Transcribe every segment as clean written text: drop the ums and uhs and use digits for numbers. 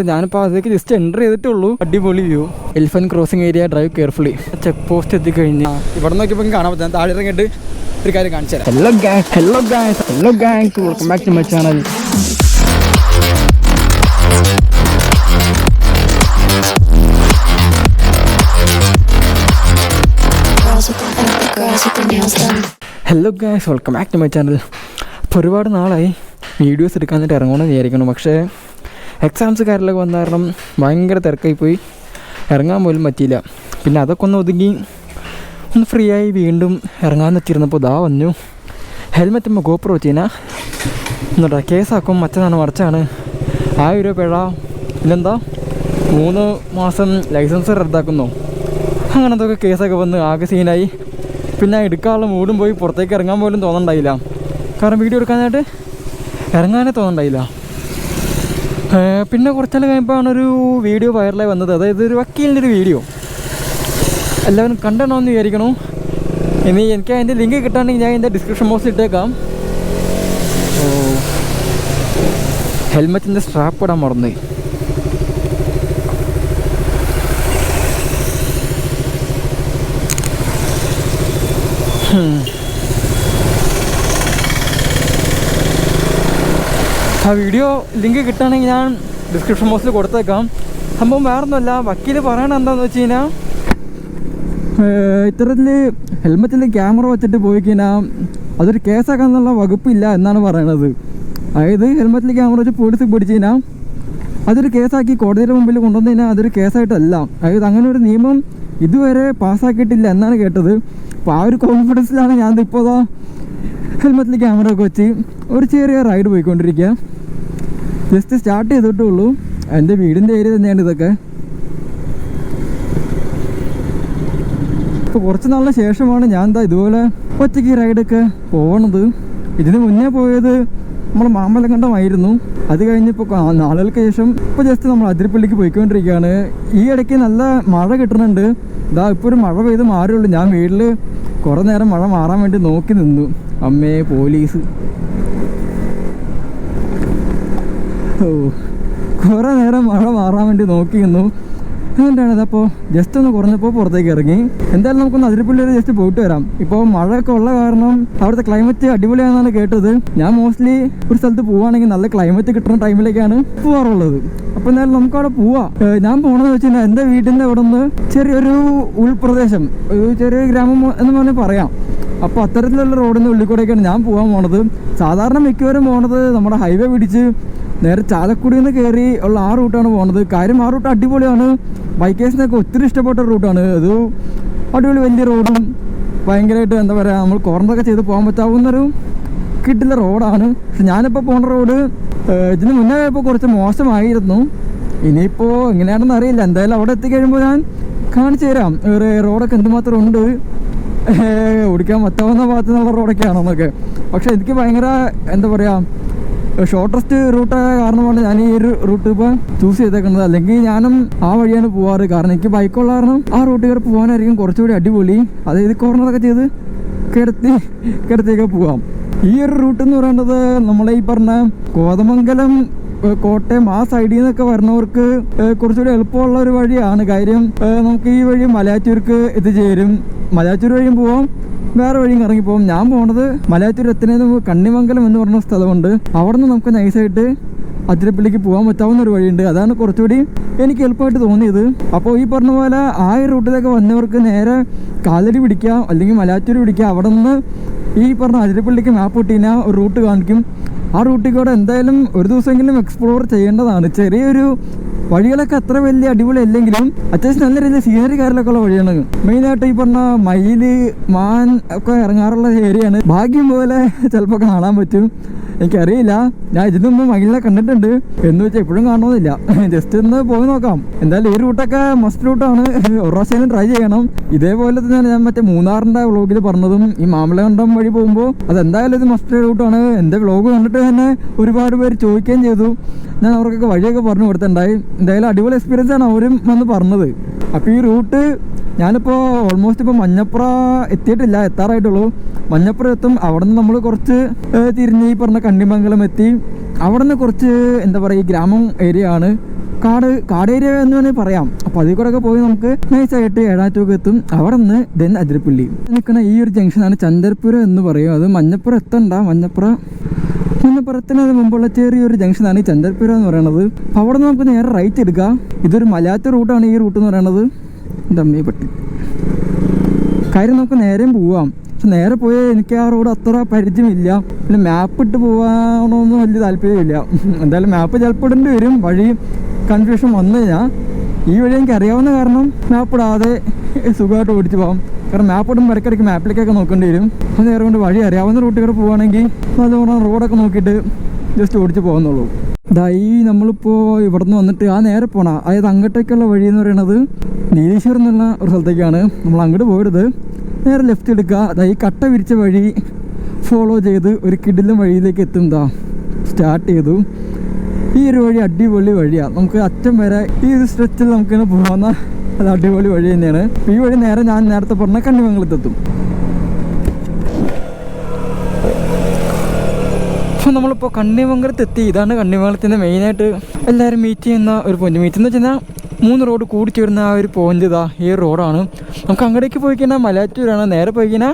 ഞാനിപ്പോൾ അതിലേക്ക് just enter ചെയ്തിട്ടേ ഉള്ളൂ. അടിപൊളി view. Elephant crossing area, drive carefully. Check post എത്തിക്കഴിഞ്ഞാൽ ഇവിടെ നോക്കിയപ്പോൾ കാണാൻ പറ്റും. താഴെ ഇറങ്ങിയിട്ട് ഒരു കാര്യം കാണിച്ചു തരാം. Hello guys, welcome back to my channel. Hello guys, welcome back to my channel. അപ്പോൾ ഒരുപാട് നാളായി വീഡിയോസ് എടുക്കാനായിട്ട് ഇറങ്ങണമെന്ന് വിചാരിക്കണം. പക്ഷേ എക്സാംസ് കാര്യങ്ങളൊക്കെ വന്ന കാരണം ഭയങ്കര തിരക്കായി പോയി, ഇറങ്ങാൻ പോലും പറ്റിയില്ല. പിന്നെ അതൊക്കെ ഒന്ന് ഒതുങ്ങി ഒന്ന് ഫ്രീ ആയി വീണ്ടും ഇറങ്ങാമെന്ന് വെച്ചിരുന്നപ്പോൾ ഇതാ വന്നു. ഹെൽമെറ്റ് ഗോപ്രോ വെച്ചിനാ എന്നിട്ടാ കേസാക്കും. മറ്റന്നാണ് മറിച്ചാണ് 1000 രൂപ പിഴ. പിന്നെന്താ 3 മാസം ലൈസൻസ് റദ്ദാക്കുന്നു. അങ്ങനത്തൊക്കെ കേസൊക്കെ വന്ന് ആകെ സീനായി. പിന്നെ എടുക്കാനുള്ള മൂടും പോയി, പുറത്തേക്ക് ഇറങ്ങാൻ പോലും തോന്നണ്ടായില്ല. കാരണം വീഡിയോ എടുക്കാനായിട്ട് ഇറങ്ങാനേ തോന്നണ്ടായില്ല. പിന്നെ കുറച്ചാൽ കഴിയുമ്പോഴാണ് ഒരു വീഡിയോ വൈറലായി വന്നത്. അതായത് ഒരു വക്കീലിൻ്റെ ഒരു വീഡിയോ. എല്ലാവരും കണ്ടെണ്ണോന്ന് വിചാരിക്കണു. ഇനി എനിക്ക് അതിൻ്റെ ലിങ്ക് കിട്ടുകയാണെങ്കിൽ ഞാൻ എൻ്റെ ഡിസ്ക്രിപ്ഷൻ ബോക്സിൽ ഇട്ടേക്കാം. ഹെൽമെറ്റിൻ്റെ സ്ട്രാപ്പ് ഇടാൻ മറന്നു. ആ വീഡിയോ ലിങ്ക് കിട്ടുകയാണെങ്കിൽ ഞാൻ ഡിസ്ക്രിപ്ഷൻ ബോക്സിൽ കൊടുത്തേക്കാം. സംഭവം വേറൊന്നുമല്ല, വക്കീൽ പറയണത് എന്താണെന്ന് വെച്ച് കഴിഞ്ഞാൽ ഇത്തരത്തിൽ ഹെൽമെറ്റിൽ ക്യാമറ വെച്ചിട്ട് പോയി കഴിഞ്ഞാൽ അതൊരു കേസാക്കാന്നുള്ള വകുപ്പില്ല എന്നാണ് പറയണത്. അതായത് ഹെൽമെറ്റിൽ ക്യാമറ വെച്ച് പോലീസ് പിടിച്ച് കഴിഞ്ഞാൽ അതൊരു കേസാക്കി കോടതിയുടെ മുമ്പിൽ കൊണ്ടുവന്നു കഴിഞ്ഞാൽ അതൊരു കേസായിട്ടല്ല. അതായത് അങ്ങനെ ഒരു നിയമം ഇതുവരെ പാസ്സാക്കിയിട്ടില്ല എന്നാണ് കേട്ടത്. അപ്പോൾ ആ ഒരു കോൺഫിഡൻസിലാണ് ഞാൻ ഇപ്പോൾ ഹെൽമെറ്റിൽ ക്യാമറ ഒക്കെ വെച്ച് ഒരു ചെറിയ റൈഡ് പോയിക്കൊണ്ടിരിക്കുക. ജസ്റ്റ് സ്റ്റാർട്ട് ചെയ്തിട്ടേ ഉള്ളൂ. എൻ്റെ വീടിൻ്റെ ഏരിയ തന്നെയാണ് ഇതൊക്കെ. ഇപ്പോൾ കുറച്ച് നാളിന് ശേഷമാണ് ഞാൻ എന്താ ഇതുപോലെ ഒറ്റയ്ക്ക് റൈഡൊക്കെ പോകണത്. ഇതിന് മുന്നേ പോയത് നമ്മൾ മാമലക്കണ്ടമായിരുന്നു. അത് കഴിഞ്ഞിപ്പോൾ നാളുകൾക്ക് ശേഷം ഇപ്പോൾ ജസ്റ്റ് നമ്മൾ അതിരപ്പള്ളിക്ക് പോയിക്കൊണ്ടിരിക്കുകയാണ്. ഈ ഇടയ്ക്ക് നല്ല മഴ കിട്ടുന്നുണ്ട്. ഇതാ ഇപ്പോൾ ഒരു മഴ പെയ്ത് മാറുള്ളൂ. ഞാൻ വീട്ടിൽ കുറേ നേരം മഴ മാറാൻ വേണ്ടി നോക്കി നിന്നു. അമ്മേ പോലീസ്, കുറേ നേരം മഴ മാറാൻ വേണ്ടി നോക്കി നിന്നു. അതുകൊണ്ടാണ് ഇതപ്പോൾ ജസ്റ്റ് ഒന്ന് കുറഞ്ഞപ്പോൾ പുറത്തേക്ക് ഇറങ്ങി. എന്തായാലും നമുക്കൊന്ന് അതിരപ്പള്ളി വരെ ജസ്റ്റ് പോയിട്ട് വരാം. ഇപ്പോൾ മഴയൊക്കെ ഉള്ള കാരണം അവിടുത്തെ ക്ലൈമറ്റ് അടിപൊളിയാണെന്നാണ് കേട്ടത്. ഞാൻ മോസ്റ്റ്ലി ഒരു സ്ഥലത്ത് പോവുകയാണെങ്കിൽ നല്ല ക്ലൈമറ്റ് കിട്ടുന്ന ടൈമിലേക്കാണ് പോകാറുള്ളത്. അപ്പോൾ എന്തായാലും നമുക്കവിടെ പോവാം. ഞാൻ പോകണമെന്ന് വെച്ച് കഴിഞ്ഞാൽ എൻ്റെ വീടിൻ്റെ അവിടെ നിന്ന് ചെറിയൊരു ഉൾപ്രദേശം, ഒരു ചെറിയ ഗ്രാമം എന്ന് പറഞ്ഞാൽ പറയാം. അപ്പോൾ അത്തരത്തിലുള്ള റോഡിൻ്റെ ഉള്ളിൽ കൂടെയൊക്കെയാണ് ഞാൻ പോകാൻ പോണത്. സാധാരണ മിക്കവരും പോണത് നമ്മുടെ ഹൈവേ പിടിച്ച് നേരെ ചാലക്കുടിയിൽ നിന്ന് കയറി ഉള്ള ആ റൂട്ടാണ് പോകുന്നത്. കാര്യം ആ റൂട്ട് അടിപൊളിയാണ്. ബൈക്കേഴ്സിനൊക്കെ ഒത്തിരി ഇഷ്ടപ്പെട്ട റൂട്ടാണ്. അത് അടിപൊളി വലിയ റോഡും ഭയങ്കരമായിട്ട് എന്താ പറയുക, നമ്മൾ കോർണറൊക്കെ ചെയ്ത് പോകാൻ പറ്റാവുന്നൊരു കിട്ടില്ല റോഡാണ്. പക്ഷെ ഞാനിപ്പോൾ പോണ റോഡ് ഇതിന് മുന്നേ ഇപ്പോൾ കുറച്ച് മോശമായിരുന്നു. ഇനിയിപ്പോൾ എങ്ങനെയാണെന്ന് അറിയില്ല. എന്തായാലും അവിടെ എത്തിക്കഴിയുമ്പോൾ ഞാൻ കാണിച്ചു തരാം റോഡൊക്കെ എന്തുമാത്രം ഉണ്ട്, ഓടിക്കാൻ പറ്റാവുന്ന ഭാഗത്തു നിന്നുള്ള റോഡൊക്കെയാണെന്നൊക്കെ. പക്ഷെ എനിക്ക് ഭയങ്കര എന്താ പറയുക, ഷോർട്ടസ്റ്റ് റൂട്ടായ കാരണമാണ് ഞാൻ ഈ ഒരു റൂട്ട് ഇപ്പോൾ ചൂസ് ചെയ്തേക്കുന്നത്. അല്ലെങ്കിൽ ഞാനും ആ വഴിയാണ് പോവാറ്. കാരണം എനിക്ക് ബൈക്കുള്ള കാരണം ആ റൂട്ട് കയറി പോകാനായിരിക്കും കുറച്ചുകൂടി അടിപൊളി. അതായത് കോർണറൊക്കെ ചെയ്ത് കിടത്തിയൊക്കെ പോവാം. ഈ ഒരു റൂട്ട് എന്ന് പറയുന്നത് നമ്മളെ ഈ പറഞ്ഞ കോതമംഗലം, കോട്ടയം ആ സൈഡിൽ നിന്നൊക്കെ വരുന്നവർക്ക് കുറച്ചുകൂടി എളുപ്പമുള്ള ഒരു വഴിയാണ്. കാര്യം നമുക്ക് ഈ വഴി മലയാറ്റൂർക്ക് എത്തിച്ചേരും. മലയാറ്റൂർ വഴിയും പോവാം, വേറെ വഴിയും ഇറങ്ങിപ്പോകും. ഞാൻ പോണത് മലയാറ്റൂർ എത്തുന്നതിന് കണ്ണിമംഗലം എന്ന് പറഞ്ഞ സ്ഥലമുണ്ട്. അവിടെ നിന്ന് നമുക്ക് നൈസായിട്ട് അതിരപ്പള്ളിക്ക് പോകാൻ പറ്റാവുന്ന ഒരു വഴിയുണ്ട്. അതാണ് കുറച്ചുകൂടി എനിക്ക് എളുപ്പമായിട്ട് തോന്നിയത്. അപ്പോൾ ഈ പറഞ്ഞ പോലെ ആ റൂട്ടിലൊക്കെ വന്നവർക്ക് നേരെ കാലടി പിടിക്കാം, അല്ലെങ്കിൽ മലയാറ്റൂർ പിടിക്കാം. അവിടെ നിന്ന് ഈ പറഞ്ഞ അതിരപ്പള്ളിക്ക് മാപ്പ് ഇട്ടിനാ ഒരു റൂട്ട് കാണിക്കും. ആ റൂട്ടിൽ കൂടെ എന്തായാലും ഒരു ദിവസമെങ്കിലും എക്സ്പ്ലോർ ചെയ്യേണ്ടതാണ്. ചെറിയൊരു വഴികളൊക്കെ അത്ര വലിയ അടിപൊളി അല്ലെങ്കിലും അത്യാവശ്യം നല്ല രീതിയിൽ സീനറി കാര്യങ്ങളൊക്കെ ഉള്ള വഴിയാണ്. മെയിനായിട്ട് ഈ പറഞ്ഞ മയില്, മാൻ ഒക്കെ ഇറങ്ങാറുള്ള ഏരിയയാണ്. ഭാഗ്യം പോലെ ചിലപ്പോൾ കാണാൻ പറ്റും, എനിക്കറിയില്ല. ഞാൻ ഇതിന് മുമ്പ് മയിലിനെ കണ്ടിട്ടുണ്ട്, എന്ന് വെച്ചാൽ എപ്പോഴും കാണണമെന്നില്ല. ജസ്റ്റ് ഒന്ന് പോയി നോക്കാം. എന്തായാലും ഈ റൂട്ടൊക്കെ മസ്റ്റ് റൂട്ടാണ്, ഒരു പ്രാവശ്യം ട്രൈ ചെയ്യണം. ഇതേപോലെ തന്നെ ഞാൻ മറ്റേ മൂന്നാറിൻ്റെ വ്ളോഗിൽ പറഞ്ഞതും ഈ മാമലകണ്ടം വഴി പോകുമ്പോൾ അതെന്തായാലും ഇത് മസ്റ്റ് റൂട്ടാണ്. എൻ്റെ വ്ളോഗ് കണ്ടിട്ട് തന്നെ ഒരുപാട് പേര് ചോദിക്കുകയും ചെയ്തു. ഞാൻ അവർക്കൊക്കെ വഴിയൊക്കെ പറഞ്ഞു കൊടുത്തിട്ടുണ്ടായി. എന്തായാലും അടിപൊളി എക്സ്പീരിയൻസ് ആണ് അവരും വന്ന് പറഞ്ഞത്. അപ്പോൾ ഈ റൂട്ട് ഞാനിപ്പോൾ ഓൾമോസ്റ്റ് ഇപ്പോൾ മഞ്ഞപ്പുറ എത്തിയിട്ടില്ല, എത്താറായിട്ടുള്ളൂ. മഞ്ഞപ്പുറം എത്തും. അവിടെ നിന്ന് നമ്മൾ കുറച്ച് തിരിഞ്ഞ് ഈ പറഞ്ഞ കണ്ണിമംഗലം എത്തി. അവിടെ നിന്ന് കുറച്ച് എന്താ പറയുക ഗ്രാമം ഏരിയ ആണ്, കാട് ഏരിയ എന്ന് വേണമെങ്കിൽ പറയാം. അപ്പോൾ അതിൽ കൂടെ ഒക്കെ പോയി നമുക്ക് നൈസായിട്ട് ഏഴാറ്റൂക്ക് എത്തും. അവിടെ നിന്ന് ദെൻ അതിരപ്പള്ളി നിൽക്കുന്ന ഈ ഒരു ജംഗ്ഷനാണ് ചന്ദർപുരം എന്ന് പറയും. അത് മഞ്ഞപ്പുറം എത്തണ്ട, മഞ്ഞപ്പുറത്തിന് മുമ്പുള്ള ചെറിയൊരു ജംഗ്ഷനാണ് ഈ ചന്ദർപുരം എന്ന് പറയുന്നത്. അപ്പോൾ അവിടെ നിന്ന് നമുക്ക് നേരെ റൈറ്റ് എടുക്കാം. ഇതൊരു മലയാറ്റ റൂട്ടാണ് ഈ റൂട്ട് എന്ന് പറയുന്നത്. ഡമ്മി പട്ടി കാര്യം നമുക്ക് നേരെയും പോവാം. പക്ഷെ നേരെ പോയാൽ എനിക്ക് ആ റോഡ് അത്ര പരിചയമില്ല. പിന്നെ മാപ്പ് ഇട്ട് പോകാനൊന്നും വലിയ താല്പര്യമില്ല. എന്തായാലും മാപ്പ് ചിലപ്പോൾ ഇടേണ്ടി വരും. വഴി കൺഫ്യൂഷൻ വന്നു കഴിഞ്ഞാൽ ഈ വഴി എനിക്ക് അറിയാവുന്ന കാരണം മാപ്പ് ഇടാതെ സുഖമായിട്ട് ഓടിച്ച് പോകാം. കാരണം മാപ്പ് ഇടുമ്പോൾ ഇടയ്ക്കിടയ്ക്ക് മാപ്പിലേക്കൊക്കെ നോക്കേണ്ടി വരും. അത് നേരെ കൊണ്ട് വഴി അറിയാവുന്ന റൂട്ടിൽ കൂടെ പോവുകയാണെങ്കിൽ നല്ലോണം റോഡൊക്കെ നോക്കിയിട്ട് ജസ്റ്റ് ഓടിച്ച് പോകുന്നുള്ളൂ. ഈ നമ്മളിപ്പോൾ ഇവിടെ നിന്ന് വന്നിട്ട് ആ നേരെ പോകണം. അതായത് അങ്ങോട്ടേക്കുള്ള വഴി എന്ന് പറയുന്നത് നീലേശ്വരം എന്നുള്ള ഒരു സ്ഥലത്തേക്കാണ്. നമ്മൾ അങ്ങോട്ട് പോകരുത്, നേരെ ലെഫ്റ്റ് എടുക്കുക. ഈ കട്ട വിരിച്ച വഴി ഫോളോ ചെയ്ത് ഒരു കിടിലം വഴിയിലേക്ക് എത്തും. സ്റ്റാർട്ട് ചെയ്തു. ഈ ഒരു വഴി അടിപൊളി വഴിയാണ്. നമുക്ക് അറ്റം വരെ ഈ ഒരു സ്ട്രെച്ചിൽ നമുക്കിങ്ങനെ പോകുന്ന അത് അടിപൊളി വഴി തന്നെയാണ്. ഈ വഴി നേരെ ഞാൻ നേരത്തെ പറഞ്ഞ കണ്ണിമംഗലത്തെത്തും. അപ്പോൾ നമ്മളിപ്പോൾ കണ്ണിമംഗലത്തെത്തി. ഇതാണ് കണ്ണിമംഗലത്തിൻ്റെ മെയിനായിട്ട് എല്ലാവരും മീറ്റ് ചെയ്യുന്ന ഒരു പോയിന്റ്. മീറ്റ് എന്ന് വെച്ച് കഴിഞ്ഞാൽ 3 റോഡ് കൂടി ചേരുന്ന ആ ഒരു പോയിന്റ് ഈ റോഡാണ്. നമുക്ക് അങ്ങോട്ടേക്ക് പോയി കഴിഞ്ഞാൽ മലയാറ്റൂരാണ്. നേരെ പോയി കഴിഞ്ഞാൽ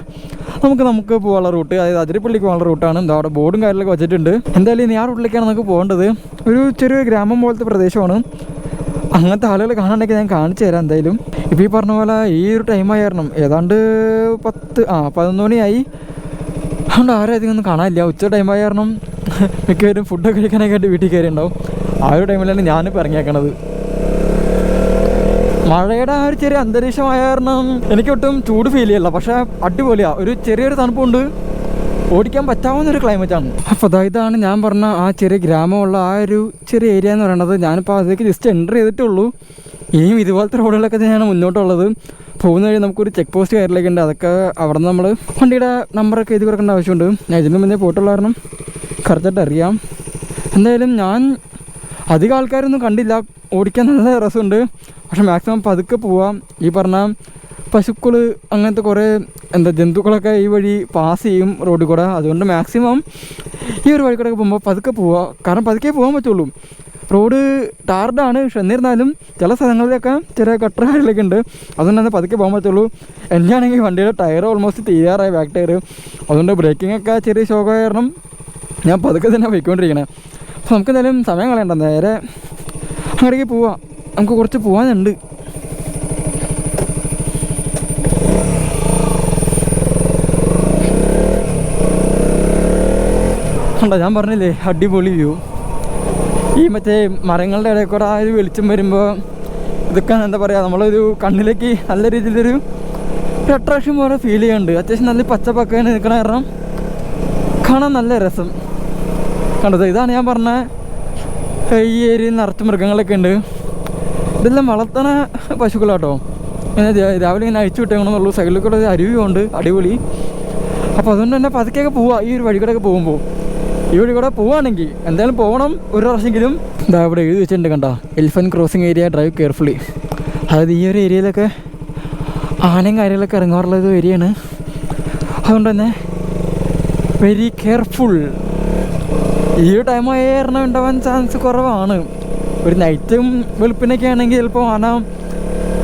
നമുക്ക് പോകാനുള്ള റൂട്ട്, അതായത് അതിരപ്പള്ളിക്ക് പോകാനുള്ള റൂട്ടാണ്. എന്താ അവിടെ ബോർഡും കാര്യങ്ങളൊക്കെ വെച്ചിട്ടുണ്ട്. എന്തായാലും ഇനി ആ റൂട്ടിലേക്കാണ് നമുക്ക് പോകേണ്ടത്. ഒരു ചെറിയ ഗ്രാമം പോലത്തെ പ്രദേശമാണ്. അങ്ങനത്തെ ആളുകൾ കാണാനൊക്കെ ഞാൻ കാണിച്ചു തരാം. എന്തായാലും ഇപ്പോൾ ഈ പറഞ്ഞ പോലെ ഈ ഒരു ടൈമായിരുന്നു, ഏതാണ്ട് 11 മണിയായി. അതുകൊണ്ട് ആരും അധികം ഒന്നും കാണാനില്ല. ഉച്ച ടൈമായ കാരണം മിക്കവരും ഫുഡൊക്കെ കഴിക്കാനൊക്കെ ആയിട്ട് വീട്ടിൽ കയറി ഉണ്ടാവും. ആ ഒരു ടൈമിലാണ് ഞാനിപ്പോൾ ഇറങ്ങിയേക്കണത്. മഴയുടെ ആ ഒരു ചെറിയ അന്തരീക്ഷമായ കാരണം എനിക്കൊട്ടും ചൂട് ഫീൽ ചെയ്യില്ല. പക്ഷേ അടിപൊളിയാണ്, ഒരു ചെറിയൊരു തണുപ്പുണ്ട്, ഓടിക്കാൻ പറ്റാവുന്നൊരു ക്ലൈമറ്റാണ്. അപ്പോൾ ഇതാണ് ഞാൻ പറഞ്ഞ ആ ചെറിയ ഗ്രാമമുള്ള ആ ഒരു ചെറിയ ഏരിയ എന്ന് പറയുന്നത്. ഞാനിപ്പോൾ അതിലേക്ക് ജസ്റ്റ് എൻ്റർ ചെയ്തിട്ടുള്ളൂ. ഇനിയും ഇതുപോലത്തെ റോഡുകളൊക്കെ തന്നെയാണ് മുന്നോട്ടുള്ളത്. പോകുന്ന വഴി നമുക്കൊരു ചെക്ക് പോസ്റ്റ് കയറിലേക്കുണ്ട്. അതൊക്കെ അവിടെ നിന്ന് നമ്മൾ വണ്ടിയുടെ നമ്പറൊക്കെ എഴുതി കൊടുക്കേണ്ട ആവശ്യമുണ്ട്. ഞാൻ ഇതിന് മുന്നേ പോയിട്ടുള്ള കാരണം കറക്റ്റായിട്ട് അറിയാം. എന്തായാലും ഞാൻ അധികം ആൾക്കാരൊന്നും കണ്ടില്ല. ഓടിക്കാൻ നല്ല രസമുണ്ട്. പക്ഷെ മാക്സിമം പതുക്കെ പോവാം. ഈ പറഞ്ഞ പശുക്കൾ അങ്ങനത്തെ കുറേ ജന്തുക്കളൊക്കെ ഈ വഴി പാസ് ചെയ്യും റോഡിൽ കൂടെ. അതുകൊണ്ട് മാക്സിമം ഈ ഒരു വഴി കൂടെ പോകുമ്പോൾ പതുക്കെ പോവുക. കാരണം പതുക്കെ പോകാൻ പറ്റുള്ളൂ. റോഡ് ടാർഡാണ്. പക്ഷെ എന്നിരുന്നാലും ചില സ്ഥലങ്ങളിലൊക്കെ ചെറിയ കട്ടറുകളിലൊക്കെ ഉണ്ട്. അതുകൊണ്ട് തന്നെ പതുക്കെ പോകാൻ പറ്റുള്ളൂ. എന്നാണെങ്കിൽ വണ്ടിയുടെ ടയർ ഓൾമോസ്റ്റ് തീരാറായി, ബാക്ക് ടയർ. അതുകൊണ്ട് ബ്രേക്കിംഗ് ഒക്കെ ചെറിയ ഷോക്കായ കാരണം ഞാൻ പതുക്കെ തന്നെ പോയിക്കൊണ്ടിരിക്കണേ. അപ്പോൾ നമുക്ക് എന്തായാലും സമയം കളയണ്ട, നേരെ അങ്ങോട്ടേക്ക് പോവാം. നമുക്ക് കുറച്ച് പോകാനുണ്ട്. ഞാൻ പറഞ്ഞില്ലേ അടിപൊളി വ്യൂ. ഈ മറ്റേ മരങ്ങളുടെ ഇടയിൽ കൂടെ ആ ഒരു വെളിച്ചം വരുമ്പോൾ ഇതൊക്കെ എന്താ പറയുക, നമ്മളൊരു കണ്ണിലേക്ക് നല്ല രീതിയിലൊരു അട്രാക്ഷൻ പോലെ ഫീൽ ചെയ്യുന്നുണ്ട്. അത്യാവശ്യം നല്ല പച്ചപ്പൊക്കെ നിൽക്കണ കാരണം കാണാൻ നല്ല രസം. കണ്ടത് ഇതാണ് ഞാൻ പറഞ്ഞ ഈ ഏരിയയിൽ നിറച്ച് മൃഗങ്ങളൊക്കെ ഉണ്ട്. ഇതെല്ലാം വളർത്തണ പശുക്കളാട്ടോ. ഇങ്ങനെ രാവിലെ ഇങ്ങനെ അഴിച്ചു വിട്ടേക്കണമെന്നുള്ളൂ. സൈഡിൽ കൂടെ ഒരു അരുവിയുണ്ട്, അടിപൊളി. അപ്പോൾ അതുകൊണ്ട് തന്നെ പതുക്കെയൊക്കെ പോവാം. ഈ ഒരു വഴി കൂടെ ഒക്കെ പോകുമ്പോൾ, ഈ വഴി കൂടെ പോവുകയാണെങ്കിൽ എന്തായാലും പോകണം ഒരു പ്രാവശ്യമെങ്കിലും. ഇതാ ഇവിടെ എഴുതി വെച്ചിട്ടുണ്ട് കണ്ടോ, elephant crossing area, drive carefully. അതായത് ഈ ഒരു ഏരിയയിലൊക്കെ ആനയും കാര്യങ്ങളൊക്കെ ഇറങ്ങാറുള്ള ഒരു ഏരിയയാണ്. അതുകൊണ്ട് തന്നെ വെരി കെയർഫുൾ. ഈ ഒരു ടൈമായ കാരണം ഉണ്ടാവാൻ ചാൻസ് കുറവാണ്. ഒരു നൈറ്റും വെളുപ്പിനൊക്കെ ആണെങ്കിൽ ചിലപ്പോൾ ആന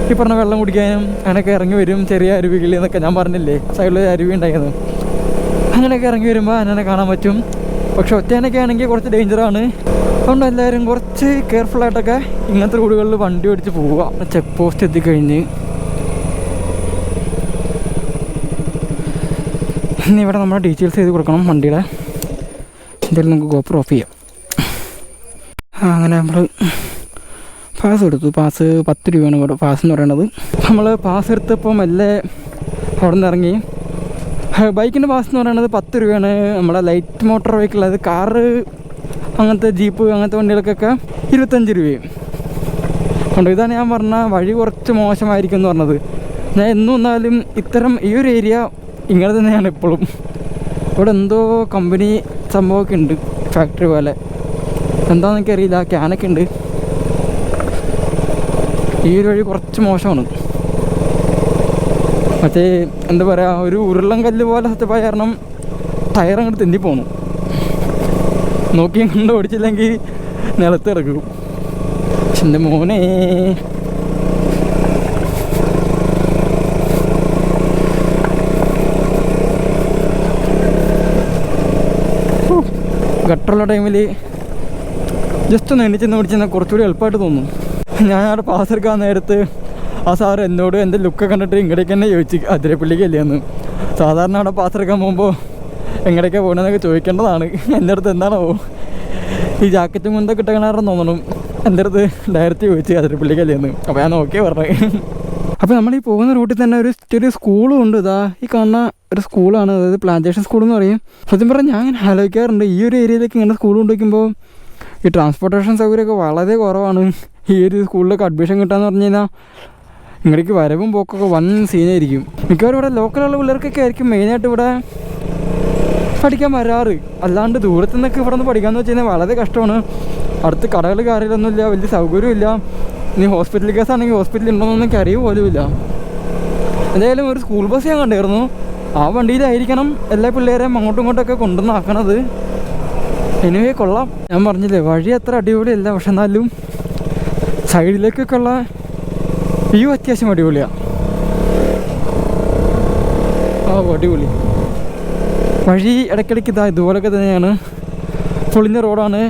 ഈ പറഞ്ഞ വെള്ളം കുടിക്കാനും അങ്ങനെയൊക്കെ ഇറങ്ങി വരും. ചെറിയ അരുവികളിൽ എന്നൊക്കെ ഞാൻ പറഞ്ഞില്ലേ, സൈഡിൽ അരുവി ഉണ്ടായിരുന്നു. അങ്ങനെയൊക്കെ ഇറങ്ങി വരുമ്പോൾ ആനനെ കാണാൻ പറ്റും. പക്ഷെ ഒറ്റയാനൊക്കെ ആണെങ്കിൽ കുറച്ച് ഡേഞ്ചറാണ്. അതുകൊണ്ട് എല്ലാവരും കുറച്ച് കെയർഫുള്ളായിട്ടൊക്കെ ഇങ്ങനത്തെ റോഡുകളിൽ വണ്ടി ഓടിച്ച് പോവുക. ചെക്ക് പോസ്റ്റ് എത്തിക്കഴിഞ്ഞ് ഇനി ഇവിടെ നമ്മുടെ ഡീറ്റെയിൽസ് ചെയ്ത് കൊടുക്കണം വണ്ടിയുടെ. എന്തായാലും നമുക്ക് ഗോപ്രോ ഓഫ് ചെയ്യാം. അങ്ങനെ നമ്മൾ പാസ് എടുത്തു. പാസ് 10 രൂപയാണ് ഇവിടെ പാസ് എന്ന് പറയുന്നത്. നമ്മൾ പാസ് എടുത്തപ്പോൾ മെല്ലെ അവിടെ നിന്ന് ഇറങ്ങി. ബൈക്കിൻ്റെ പാസ് എന്ന് പറയുന്നത് 10 രൂപയാണ്. നമ്മുടെ ലൈറ്റ് മോട്ടോർ വെഹിക്കിൾ, അതായത് കാറ്, അങ്ങനത്തെ ജീപ്പ്, അങ്ങനത്തെ വണ്ടികൾക്കൊക്കെ 25 രൂപയും. അതുകൊണ്ട് ഇതാണ് ഞാൻ പറഞ്ഞ വഴി കുറച്ച് മോശമായിരിക്കും എന്ന് പറഞ്ഞത്. ഞാൻ എന്നും വന്നാലും ഇത്തരം ഈ ഒരു ഏരിയ ഇങ്ങനെ തന്നെയാണ് ഇപ്പോഴും. ഇവിടെ എന്തോ കമ്പനി സംഭവമൊക്കെ ഉണ്ട്, ഫാക്ടറി പോലെ. എന്താണെന്ന് എനിക്കറിയില്ല, ക്യാനൊക്കെ ഉണ്ട്. ഈ ഒരു വഴി കുറച്ച് മോശമാണ്. മറ്റേ എന്താ പറയുക, ഒരു ഉരുളൻ കല്ല് പോലെ സത്യമായ കാരണം ടയർ അങ്ങോട്ട് തെന്നി പോന്നു. നോക്കിയും കണ്ട് ഓടിച്ചില്ലെങ്കിൽ നിലത്ത് ഇറക്കും. എൻ്റെ മോനെ ഗട്ടറുള്ള ടൈമിൽ ജസ്റ്റ് ഒന്ന് എണ്ണിച്ചെന്ന് പിടിച്ചെന്നാൽ കുറച്ചുകൂടി എളുപ്പമായിട്ട് തോന്നും. ഞാൻ അവിടെ പാസ് എടുക്കാൻ നേരത്ത് ആ സാറ് എന്നോട് എൻ്റെ ലുക്ക് കണ്ടിട്ട് ഇങ്ങടേക്ക് തന്നെ ചോദിച്ചു അതിരപ്പള്ളിക്ക് അല്ലേന്ന്. സാധാരണ അവിടെ പാസ് എടുക്കാൻ പോകുമ്പോൾ എങ്ങടേക്കാണ് പോകണമെന്നൊക്കെ ചോദിക്കേണ്ടതാണ്. എൻ്റെ അടുത്ത് എന്താണോ ഈ ജാക്കറ്റും കൊണ്ടൊക്കെ ഇട്ടേക്കണാരെന്ന് തോന്നണം. എൻ്റെ അടുത്ത് ഡയറക്റ്റ് ചോദിച്ചു അതിരപ്പള്ളിക്ക് അല്ലേന്ന്. അപ്പോൾ ഞാൻ ഓക്കെ പറഞ്ഞു. അപ്പോൾ നമ്മൾ ഈ പോകുന്ന റൂട്ടിൽ തന്നെ ഒരു ചെറിയ സ്കൂളും ഉണ്ട്. ഇതാ ഈ കാണുന്ന ഒരു സ്കൂളാണ്, അതായത് പ്ലാന്റേഷൻ സ്കൂൾ എന്ന് പറയും. സത്യം പറഞ്ഞാൽ ഞാൻ ഇങ്ങനെ ആലോചിക്കാറുണ്ട്, ഈ ഒരു ഏരിയയിലേക്ക് ഇങ്ങനെ സ്കൂൾ കൊണ്ടുവയ്ക്കുമ്പോൾ ഈ ട്രാൻസ്പോർട്ടേഷൻ സൗകര്യമൊക്കെ വളരെ കുറവാണ്. ഈ ഒരു സ്കൂളിലൊക്കെ അഡ്മിഷൻ കിട്ടാന്ന് പറഞ്ഞു കഴിഞ്ഞാൽ ഇങ്ങടേക്ക് വരവും പോക്കൊക്കെ വൻ സീനായിരിക്കും. മിക്കവാറും ഇവിടെ ലോക്കലുള്ള പിള്ളേർക്കൊക്കെ ആയിരിക്കും മെയിനായിട്ട് ഇവിടെ പഠിക്കാൻ വരാറ്. അല്ലാണ്ട് ദൂരത്തു നിന്നൊക്കെ ഇവിടെ നിന്ന് പഠിക്കാമെന്ന് വെച്ച് കഴിഞ്ഞാൽ വളരെ കഷ്ടമാണ്. അടുത്ത് കടകൾ കാര്യങ്ങളൊന്നുമില്ല, വലിയ സൗകര്യമില്ല. ഇനി ഹോസ്പിറ്റൽ കേസാണെങ്കിൽ ഹോസ്പിറ്റലിൽ ഉണ്ടോയെന്നൊന്നും എനിക്ക് അറിയുക പോലുമില്ല. എന്തായാലും ഒരു സ്കൂൾ ബസ് ഞാൻ കണ്ടിരുന്നു. ആ വണ്ടിയിലായിരിക്കണം എല്ലാ പിള്ളേരെയും അങ്ങോട്ടും ഇങ്ങോട്ടൊക്കെ കൊണ്ടുവന്നാക്കണത്. എനിവേ കൊള്ളാം. ഞാൻ പറഞ്ഞില്ലേ വഴി അത്ര അടിപൊളിയല്ല, പക്ഷെ എന്നാലും സൈഡിലേക്കൊക്കെ ഉള്ള വ്യൂ അത്യാവശ്യം അടിപൊളിയാണ്. അടിപൊളി വഴി. ഇടയ്ക്കിടയ്ക്ക് ഇതാ ഇതുപോലൊക്കെ തന്നെയാണ്, പൊളിഞ്ഞ റോഡാണ്.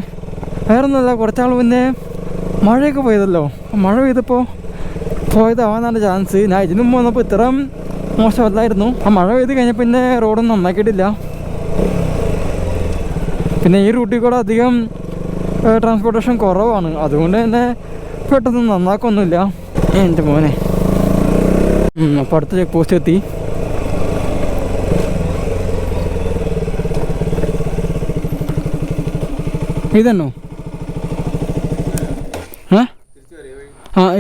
വേറൊന്നുമല്ല, കുറച്ചാൾ മുന്നേ മഴയൊക്കെ പോയതല്ലോ, മഴ പെയ്തപ്പോൾ പോയതാവാനാണ് ചാൻസ്. ഞാൻ ഇതിനു മുമ്പ് വന്നപ്പോൾ ഇത്രയും മോശമല്ലായിരുന്നു. ആ മഴ പെയ്ത് കഴിഞ്ഞപ്പോൾ പിന്നെ റോഡൊന്നും നന്നാക്കിയിട്ടില്ല. പിന്നെ ഈ റൂട്ടിൽ കൂടെ അധികം ട്രാൻസ്പോർട്ടേഷൻ കുറവാണ്, അതുകൊണ്ട് തന്നെ പെട്ടെന്ന് നന്നാക്കൊന്നുമില്ല. എൻ്റെ മോനെ അപ്പോൾ അടുത്ത ചെക്ക് പോസ്റ്റ് എത്തി. ഇതന്നോ?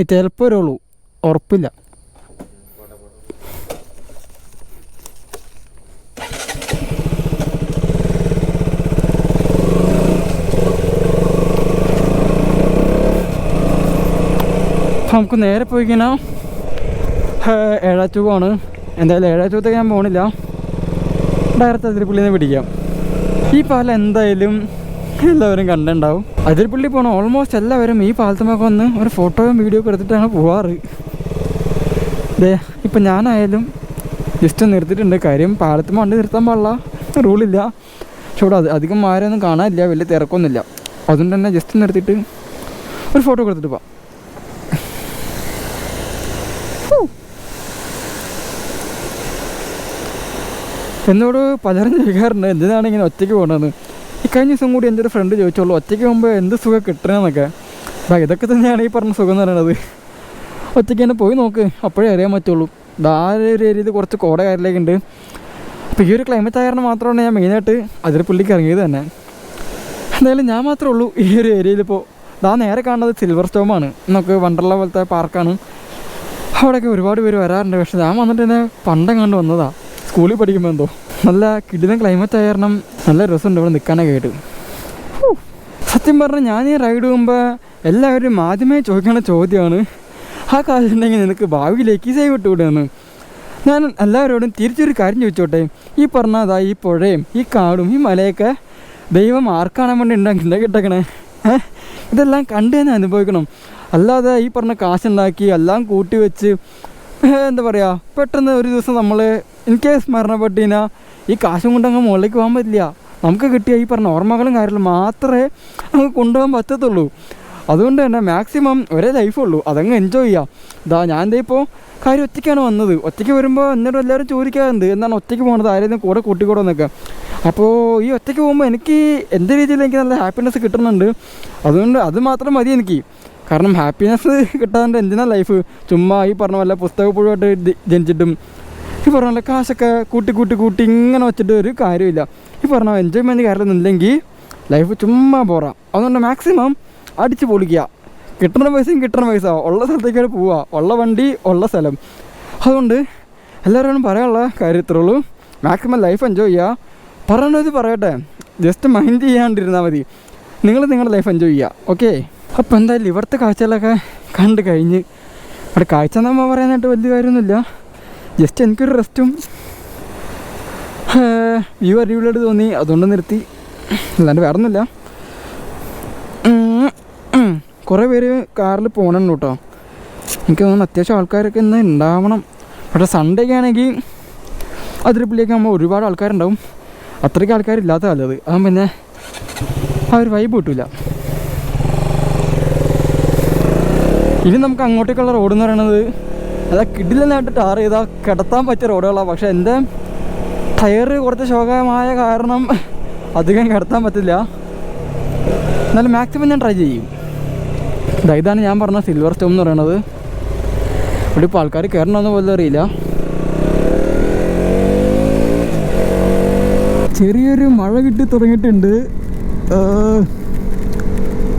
ചിലപ്പോൾ വരുള്ളൂ, ഉറപ്പില്ല. അപ്പം നമുക്ക് നേരെ പോയി കഴിഞ്ഞാൽ ഏഴാച്ചൂവാണ്. എന്തായാലും ഏഴാച്ചൂത്തേക്ക് ഞാൻ പോകണില്ല, ഡയറക്റ്റ് അതിരപ്പള്ളിയിൽ നിന്ന് പിടിക്കാം. ഈ പാലം എന്തായാലും എല്ലാവരും കണ്ടിട്ടുണ്ടാവും. അതിരപ്പള്ളി പോകണം ഓൾമോസ്റ്റ് എല്ലാവരും ഈ പാലത്തുമൊക്കെ വന്ന് ഒരു ഫോട്ടോയും വീഡിയോ ഒക്കെ എടുത്തിട്ടാണ് പോവാറ്. ഇപ്പം ഞാനായാലും ജസ്റ്റ് നിർത്തിയിട്ടുണ്ട്. കാര്യം പാലത്തുമ്പോൾ വണ്ടി നിർത്താൻ പാടില്ല, റൂളില്ല. പക്ഷെ ഇവിടെ അധികം ആരൊന്നും കാണാനില്ല, വലിയ തിരക്കൊന്നുമില്ല. അതുകൊണ്ട് തന്നെ ജസ്റ്റ് നിർത്തിയിട്ട് ഒരു ഫോട്ടോ ഒക്കെ എടുത്തിട്ട് പോവാം. എന്നോട് പലരും ചോദിക്കാറുണ്ട് എന്തിനാണ് ഇങ്ങനെ ഒറ്റയ്ക്ക് പോകണമെന്ന്. ഈ കഴിഞ്ഞ ദിവസം കൂടി എൻ്റെ ഒരു ഫ്രണ്ട് ചോദിച്ചോളൂ ഒറ്റയ്ക്ക് പോകുമ്പോൾ എന്ത് സുഖം കിട്ടണമെന്നൊക്കെ. അപ്പോൾ ഇതൊക്കെ തന്നെയാണ് ഈ പറഞ്ഞ സുഖം എന്ന് പറയുന്നത്. ഒറ്റയ്ക്ക് തന്നെ പോയി നോക്ക്, അപ്പോഴേ അറിയാൻ പറ്റുള്ളൂ. ഒരു ഏരിയയിൽ കുറച്ച് കോട കാര്യത്തിലേക്ക് ഉണ്ട്. അപ്പോൾ ഈ ഒരു ക്ലൈമറ്റ് കാരണം മാത്രമാണ് ഞാൻ മെയിനായിട്ട് അതിരപ്പള്ളിക്ക് ഇറങ്ങിയത് തന്നെ. എന്തായാലും ഞാൻ മാത്രമേ ഉള്ളൂ ഈ ഒരു ഏരിയയിൽ. ഇപ്പോൾ നേരെ കാണുന്നത് സിൽവർ സ്റ്റോമാണ്, നമുക്ക് വണ്ടർല പോലത്തെ പാർക്കാണ്. അവിടെയൊക്കെ ഒരുപാട് പേര് വരാറുണ്ട്. പക്ഷെ ഞാൻ വന്നിട്ട് തന്നെ പണ്ടെങ്ങാണ്ട് വന്നതാണ്, സ്കൂളിൽ പഠിക്കുമ്പോൾ. എന്തോ നല്ല കിടിലൻ ക്ലൈമറ്റ് ആയ കാരണം നല്ല രസമുണ്ട് ഇവിടെ നിൽക്കാനൊക്കെ ആയിട്ട്. സത്യം പറഞ്ഞാൽ ഞാൻ ഈ റൈഡ് പോകുമ്പോൾ എല്ലാവരും ആദ്യമേ ചോദിക്കുന്ന ചോദ്യമാണ്, ആ കാശുണ്ടെങ്കിൽ നിനക്ക് ഭാവിയിലേക്ക് സേവ് ഇട്ടുകൂടെയെന്ന്. ഞാൻ എല്ലാവരോടും തിരിച്ചൊരു കാര്യം ചോദിച്ചോട്ടെ, ഈ പറഞ്ഞതാ ഈ പുഴയും ഈ കാടും ഈ മലയൊക്കെ ദൈവം ആർക്കാണാൻ വേണ്ടി ഉണ്ടാക്കിയിട്ടേക്കണേ? ഇതെല്ലാം കണ്ടു തന്നെ അനുഭവിക്കണം. അല്ലാതെ ഈ പറഞ്ഞ കാശുണ്ടാക്കി എല്ലാം കൂട്ടി വെച്ച് എന്താ പറയുക, പെട്ടെന്ന് ഒരു ദിവസം നമ്മൾ എനിക്ക് മരണപ്പെട്ട് കഴിഞ്ഞാൽ ഈ കാശും കൊണ്ട് അങ്ങ് മുകളിലേക്ക് പോകാൻ പറ്റില്ല. നമുക്ക് കിട്ടിയ ഈ പറഞ്ഞ ഓർമ്മകളും കാര്യങ്ങളും മാത്രമേ അങ്ങ് കൊണ്ടുപോകാൻ പറ്റത്തുള്ളൂ. അതുകൊണ്ട് തന്നെ മാക്സിമം ഒരേ ലൈഫുള്ളൂ, അതങ്ങ് എൻജോയ് ചെയ്യുക. ഞാൻ എന്താ ഇപ്പോൾ കാര്യം ഒറ്റയ്ക്കാണ് വന്നത്. ഒറ്റയ്ക്ക് വരുമ്പോൾ എന്നോട് എല്ലാവരും ചോദിക്കാറുണ്ട് എന്താണ് ഒറ്റയ്ക്ക് പോകുന്നത്, ആരെയും കൂടെ കൂട്ടിക്കൂടെ എന്നൊക്കെ. അപ്പോൾ ഈ ഒറ്റയ്ക്ക് പോകുമ്പോൾ എനിക്ക് എൻ്റെ രീതിയിൽ എനിക്ക് നല്ല ഹാപ്പിനെസ് കിട്ടുന്നുണ്ട്. അതുകൊണ്ട് അത് മാത്രം മതി എനിക്ക്. കാരണം ഹാപ്പിനെസ് കിട്ടാണ്ട് എന്തിനാ ലൈഫ്? ചുമ്മാ ഈ പറഞ്ഞ പോലെ പുസ്തകപ്പുഴമായിട്ട് ജനിച്ചിട്ടും ഈ പറഞ്ഞ പോലെ കാശൊക്കെ കൂട്ടി ഇങ്ങനെ വെച്ചിട്ട് ഒരു കാര്യമില്ല. ഈ പറഞ്ഞ എൻജോയ്മെൻറ്റ് കാര്യമൊന്നുമില്ലെങ്കിൽ ലൈഫ് ചുമ്മാ പോറാം. അതുകൊണ്ട് മാക്സിമം അടിച്ച് പൊളിക്കുക. കിട്ടുന്ന പൈസ ഉള്ള സ്ഥലത്തേക്കാണ് പോവുക, ഉള്ള വണ്ടി ഉള്ള സ്ഥലം. അതുകൊണ്ട് എല്ലാവരോടും പറയാനുള്ള കാര്യം ഇത്രേ ഉള്ളൂ, മാക്സിമം ലൈഫ് എൻജോയ് ചെയ്യുക. പറയണത് പറയട്ടെ, ജസ്റ്റ് മൈൻഡ് ചെയ്യാണ്ടിരുന്നാൽ മതി. നിങ്ങൾ നിങ്ങളുടെ ലൈഫ് എൻജോയ് ചെയ്യുക. ഓക്കെ, അപ്പോൾ എന്തായാലും ഇവിടുത്തെ കാഴ്ചകളൊക്കെ കണ്ട് കഴിഞ്ഞ് അവിടെ കാഴ്ച നമ്മൾ പറയാനായിട്ട് വലിയ കാര്യമൊന്നുമില്ല. ജസ്റ്റ് എനിക്കൊരു റെസ്റ്റും വ്യൂ അടിപൊളിയായിട്ട് തോന്നി, അതുകൊണ്ട് നിർത്തി. അല്ലാണ്ട് വേറെ ഒന്നുമില്ല. കുറേ പേര് കാറിൽ പോകണം കേട്ടോ. എനിക്ക് തോന്നുന്നു അത്യാവശ്യം ആൾക്കാരൊക്കെ ഇന്ന് ഉണ്ടാവണം. പക്ഷേ സൺഡേ ഒക്കെ ആണെങ്കിൽ അതിരപ്പള്ളിയൊക്കെ ആകുമ്പോൾ ഒരുപാട് ആൾക്കാരുണ്ടാവും. അത്രയ്ക്ക് ആൾക്കാരില്ലാത്ത നല്ലത്, അതാകുമ്പോൾ പിന്നെ ആ ഒരു വൈബ് കിട്ടില്ല. ഇനി നമുക്ക് അങ്ങോട്ടേക്കുള്ള റോഡ് എന്ന് പറയുന്നത് അതാ കിടിലനായിട്ട് ടാർ ചെയ്താൽ കിടത്താൻ പറ്റിയ റോഡുകളാണ്. പക്ഷേ എൻ്റെ ടയർ കുറച്ച് ശോകമായ കാരണം അധികം കിടത്താൻ പറ്റില്ല. എന്നാലും മാക്സിമം ഞാൻ ട്രൈ ചെയ്യും. ഇതാണ് ഞാൻ പറഞ്ഞ സിൽവർ സ്റ്റോം എന്ന് പറയുന്നത്. ഇവിടെ ഇപ്പോൾ ആൾക്കാർ കയറണമെന്ന് പോലും അറിയില്ല. ചെറിയൊരു മഴ കിട്ടി തുടങ്ങിയിട്ടുണ്ട്.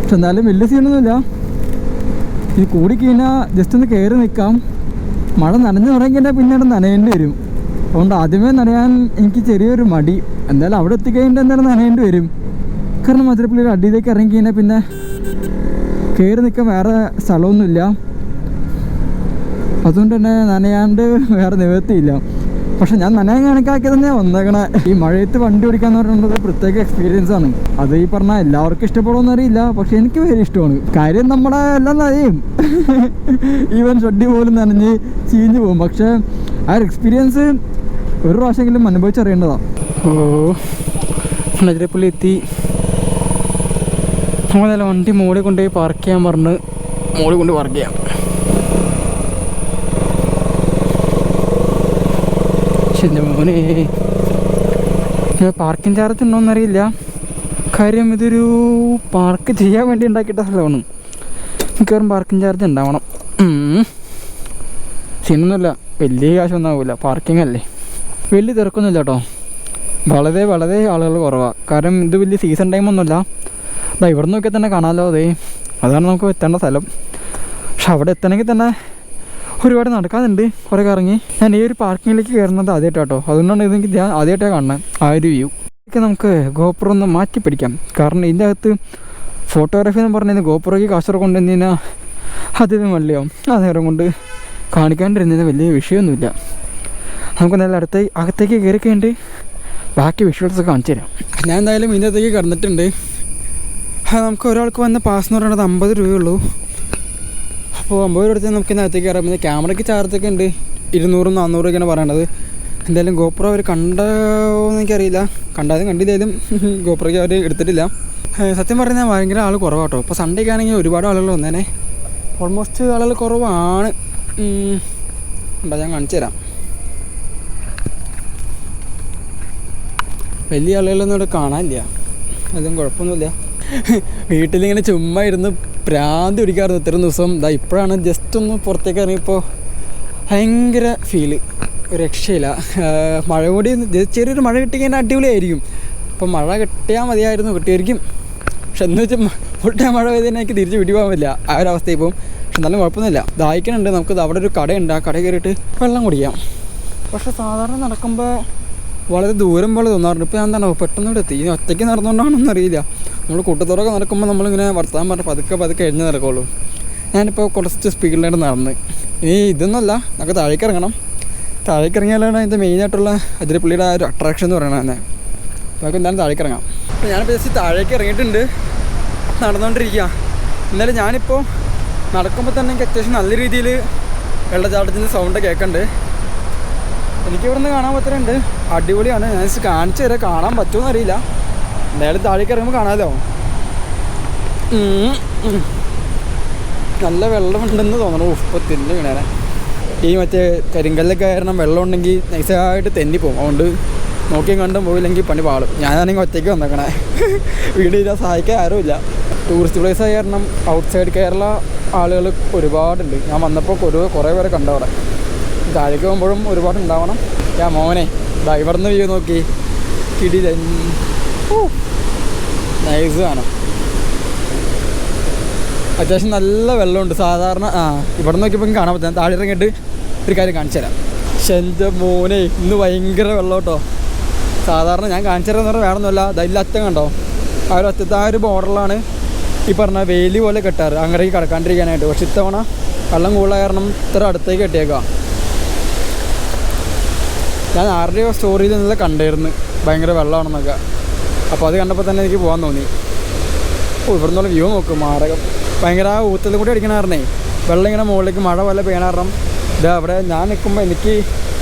പക്ഷെ എന്നാലും വലിയ സീനൊന്നുമില്ല. ഈ കൂടിക്കഴിഞ്ഞാൽ ജസ്റ്റ് ഒന്ന് കയറി നിൽക്കാം. മഴ നനഞ്ഞു തുടങ്ങിക്കഴിഞ്ഞാൽ പിന്നീട് നനയേണ്ടി വരും. അതുകൊണ്ട് ആദ്യമേ നനയാൻ എനിക്ക് ചെറിയൊരു മടി. എന്തായാലും അവിടെ എത്തിക്കഴിഞ്ഞിട്ട് എന്തായാലും നനയേണ്ടി വരും. കാരണം അതിരപ്പള്ളിയുടെ അടിയിലേക്ക് ഇറങ്ങി കഴിഞ്ഞാൽ പിന്നെ കയറി നിൽക്കാൻ വേറെ സ്ഥലമൊന്നുമില്ല. അതുകൊണ്ട് തന്നെ നനയാണ്ട് വേറെ നിവൃത്തിയില്ല. പക്ഷെ ഞാൻ നനയാൻ കണക്കാക്കി തന്നെയാണ് വന്നേക്കണേ. ഈ മഴയത്ത് വണ്ടി ഓടിക്കാന്ന് പറയുന്നത് പ്രത്യേക എക്സ്പീരിയൻസ് ആണ്. അത് ഈ പറഞ്ഞാൽ എല്ലാവർക്കും ഇഷ്ടപ്പെടുമെന്ന് അറിയില്ല, പക്ഷെ എനിക്ക് വളരെ ഇഷ്ടമാണ്. കാര്യം നമ്മുടെ എല്ലാം നനയും, ഈവൻ ഷഡ്ഡി പോലും നനഞ്ഞ് ചീഞ്ഞു പോകും. പക്ഷെ ആ ഒരു എക്സ്പീരിയൻസ് ഒരു പ്രാവശ്യമെങ്കിലും അനുഭവിച്ചറിയേണ്ടതാണ്. അതിരപ്പള്ളി എത്തി. നമ്മളല്ല വണ്ടി മോളിൽ കൊണ്ടുപോയി പാർക്ക് ചെയ്യാൻ പറഞ്ഞ് മോളിൽ കൊണ്ട് പാർക്ക് ചെയ്യാം. ശരി മോനെ, പാർക്കിംഗ് ചാർജ് ഉണ്ടോയെന്നറിയില്ല. കാര്യം ഇതൊരു പാർക്ക് ചെയ്യാൻ വേണ്ടി ഉണ്ടാക്കിയിട്ട സ്ഥലമാണ്. മിക്കവാറും പാർക്കിംഗ് ചാർജ് ഉണ്ടാവണം. സീനൊന്നുമില്ല, വലിയ കാശൊന്നും ആവില്ല. പാർക്കിംഗ് അല്ലേ, വലിയ തിരക്കൊന്നുമില്ല കേട്ടോ. വളരെ വളരെ ആളുകൾ കുറവാണ്. കാരണം ഇത് വലിയ സീസൺ ടൈമൊന്നുമില്ല. ഇവിടെ നോക്കിയാൽ തന്നെ കാണാമല്ലോ. അതാണ് നമുക്ക് എത്തേണ്ട സ്ഥലം. പക്ഷെ അവിടെ എത്തണമെങ്കിൽ തന്നെ ഒരുപാട് നടക്കാനുണ്ട്, കുറേ കറങ്ങി. ഞാൻ ഈ ഒരു പാർക്കിങ്ങിലേക്ക് കയറുന്നത് ആദ്യമായിട്ടാണ് കേട്ടോ. അതുകൊണ്ടാണ് ഇതെനിക്ക് ഞാൻ ആദ്യമായിട്ടാണ് കാണുന്നത് ആ ഒരു വ്യൂ. ഇതൊക്കെ നമുക്ക് ഗോപ്രോ ഒന്ന് മാറ്റി പിടിക്കാം. കാരണം ഇതിൻ്റെ അകത്ത് ഫോട്ടോഗ്രാഫി എന്ന് പറഞ്ഞാൽ ഗോപ്രോയ്ക്ക് കാശറ കൊണ്ടുവന്നു കഴിഞ്ഞാൽ അതിന് മള്ളിയാവും. ആ നേരം കൊണ്ട് കാണിക്കാണ്ടിരുന്നത് വലിയ വിഷയമൊന്നുമില്ല. നമുക്ക് നല്ല അകത്തേക്ക് കയറി കഴിഞ്ഞിട്ട് ബാക്കി വിഷ്വൽസ് കാണിച്ചു തരാം. ഞാൻ എന്തായാലും ഇതിൻ്റെ അകത്തേക്ക് കിടന്നിട്ടുണ്ട്. നമുക്ക് ഒരാൾക്ക് വന്ന പാസ് എന്ന് പറയുന്നത് 50 രൂപയുള്ളൂ. അപ്പോൾ 50 രൂപ എടുത്ത് നമുക്ക് ഇതിനകത്തേക്ക് കയറാം. പിന്നെ ക്യാമറയ്ക്ക് ചാർജൊക്കെ ഉണ്ട് 200-400 രൂപയ്ക്കാണ് പറയണത്. എന്തായാലും ഗോപ്രോ അവർ കണ്ടോന്ന് എനിക്കറിയില്ല. കണ്ടാലും കണ്ടില്ലായാലും ഗോപ്രോയ്ക്ക് അവർ എടുത്തിട്ടില്ല. സത്യം പറഞ്ഞാൽ ഭയങ്കര ആൾ കുറവാട്ടോ. ഇപ്പോൾ സൺഡേക്ക് ആണെങ്കിൽ ഒരുപാട് ആളുകൾ വന്നേനെ. ഓൾമോസ്റ്റ് ആളുകൾ കുറവാണ്. ഉണ്ടോ, ഞാൻ കാണിച്ചു തരാം. വലിയ ആളുകളൊന്നും ഇവിടെ കാണാനില്ല. അതും കുഴപ്പമൊന്നുമില്ല. വീട്ടിലിങ്ങനെ ചുമ്മാ ഇരുന്ന് പ്രാന്ത് പിടിക്കാറുണ്ട് ഇത്രയും ദിവസം. ഇപ്പോഴാണ് ജസ്റ്റ് ഒന്ന് പുറത്തേക്ക് ഇറങ്ങിയപ്പോൾ ഭയങ്കര ഫീല്, ഒരു രക്ഷയില്ല. മഴ കൂടി ചെറിയൊരു മഴ കിട്ടിക്കഴിഞ്ഞാൽ അടിപൊളിയായിരിക്കും. അപ്പം മഴ കിട്ടിയാൽ മതിയായിരുന്നു, കിട്ടിയായിരിക്കും. പക്ഷെ എന്ന് വെച്ചാൽ ഫുൾ ടൈം മഴ പെയ്ത് തന്നെ എനിക്ക് തിരിച്ച് വീട്ടിൽ പോകാൻ പറ്റില്ല. ആ ഒരു അവസ്ഥ ഇപ്പം. പക്ഷെ നല്ല കുഴപ്പമൊന്നുമില്ല. ദാഹിക്കണുണ്ട്. നമുക്ക് അവിടെ ഒരു കടയുണ്ട്, ആ കടയിൽ കയറിയിട്ട് വെള്ളം കുടിക്കാം. പക്ഷെ സാധാരണ നടക്കുമ്പോൾ വളരെ ദൂരം പോലെ തോന്നാറുണ്ട്. ഇപ്പോൾ ഞാൻ എന്താണ് പെട്ടെന്ന് ഇവിടെ എത്തി. ഇനി ഒറ്റയ്ക്ക് നടന്നുകൊണ്ടാണെന്ന് അറിയില്ല. നമ്മൾ കൂട്ടത്തോടൊക്കെ നടക്കുമ്പോൾ നമ്മളിങ്ങനെ വർത്താൻ പറഞ്ഞ് പതുക്കെ എഴുതി നടക്കുള്ളൂ. ഞാനിപ്പോൾ കുറച്ച് സ്പീഡിലായിട്ട് നടന്ന്. ഇനി ഇതൊന്നുമല്ല, നമുക്ക് താഴേക്ക് ഇറങ്ങണം. താഴേക്ക് ഇറങ്ങിയാലാണ് അതിൻ്റെ മെയിനായിട്ടുള്ള അതിരപ്പള്ളിയുടെ ആ ഒരു അട്രാക്ഷൻ എന്ന് പറയുന്നത് തന്നെ. നമുക്ക് എന്തായാലും താഴേക്ക് ഇറങ്ങാം. അപ്പോൾ ഞാനിപ്പോൾ ജസ്റ്റ് താഴേക്ക് ഇറങ്ങിയിട്ടുണ്ട്, നടന്നുകൊണ്ടിരിക്കുക. എന്നാലും ഞാനിപ്പോൾ നടക്കുമ്പോൾ തന്നെ എനിക്ക് അത്യാവശ്യം നല്ല രീതിയിൽ വെള്ളച്ചാട്ടത്തിൻ്റെ സൗണ്ട് കേൾക്കുന്നുണ്ട്. എനിക്ക് ഇവിടുന്ന് കാണാൻ പറ്റുന്നുണ്ട്, അടിപൊളിയാണ്. ഞാൻ കാണിച്ചു തരാം, കാണാൻ പറ്റുമോ എന്നറിയില്ല. എന്തായാലും താഴേക്ക് ഇറങ്ങുമ്പോൾ കാണാമല്ലോ. നല്ല വെള്ളമുണ്ടെന്ന് തോന്നണം. ഇപ്പോൾ തെന്നി വീണേനെ. ഈ മറ്റേ കരിങ്കല്ലൊക്കെ കാരണം വെള്ളം ഉണ്ടെങ്കിൽ നൈസായിട്ട് തെന്നിപ്പോവും. അതുകൊണ്ട് നോക്കിയും കണ്ടും പോയില്ലെങ്കിൽ പണി പാളും. ഞാനാണെങ്കിൽ ഒറ്റയ്ക്ക് വന്നേക്കണേ. വീടില്ല, സഹായിക്കാൻ ആരുമില്ല. ടൂറിസ്റ്റ് പ്ലേസ് ആയ കാരണം ഔട്ട് സൈഡ് കേരള ആളുകൾ ഒരുപാടുണ്ട്. ഞാൻ വന്നപ്പോൾ കുറേ പേരെ കണ്ടവിടെ. താഴേക്ക് പോകുമ്പോഴും ഒരുപാട് ഉണ്ടാവണം. ഞാൻ മോനെ ഇവിടുന്ന് വ്യൂ നോക്കി, കിടില നൈസ് കാണാം. അത്യാവശ്യം നല്ല വെള്ളമുണ്ട്. സാധാരണ ഇവിടെ നോക്കിയപ്പോൾ കാണാൻ പറ്റും. താഴെ ഇറങ്ങിയിട്ട് ഒരു കാര്യം കാണിച്ചു തരാം. പക്ഷെ എൻ്റെ മോനെ ഇന്ന് ഭയങ്കര വെള്ളം കേട്ടോ. സാധാരണ ഞാൻ കാണിച്ചു തരാമെന്ന് പറഞ്ഞാൽ വേണമെന്നല്ല. അതിൽ അറ്റം കണ്ടോ, ആ ഒരു അറ്റത്ത് ആ ഒരു ബോർഡറിലാണ് ഈ പറഞ്ഞ വേലി പോലെ കെട്ടാറ്, അങ്ങടേക്ക് കിടക്കാണ്ടിരിക്കാനായിട്ട്. പക്ഷെ ഇത്തവണ വെള്ളം കൂടുതലായ കാരണം ഇത്ര അടുത്തേക്ക് കെട്ടിയേക്കാം. ഞാൻ ആരുടെയോ സ്റ്റോറിയിൽ നിന്നല്ല കണ്ടായിരുന്നു ഭയങ്കര വെള്ളമാണെന്നൊക്കെ. അപ്പോൾ അത് കണ്ടപ്പോൾ തന്നെ എനിക്ക് പോകാൻ തോന്നി. ഇവിടെ നിന്നുള്ള വ്യൂ നോക്കും, മാരകം. ഭയങ്കര ആ ഊത്തലും കൂടി അടിക്കണ കാരണേ വെള്ളം ഇങ്ങനെ മുകളിലേക്ക് മഴ പോലെ പെയ്യണ കാരണം ഇതാ അവിടെ ഞാൻ നിൽക്കുമ്പോൾ എനിക്ക്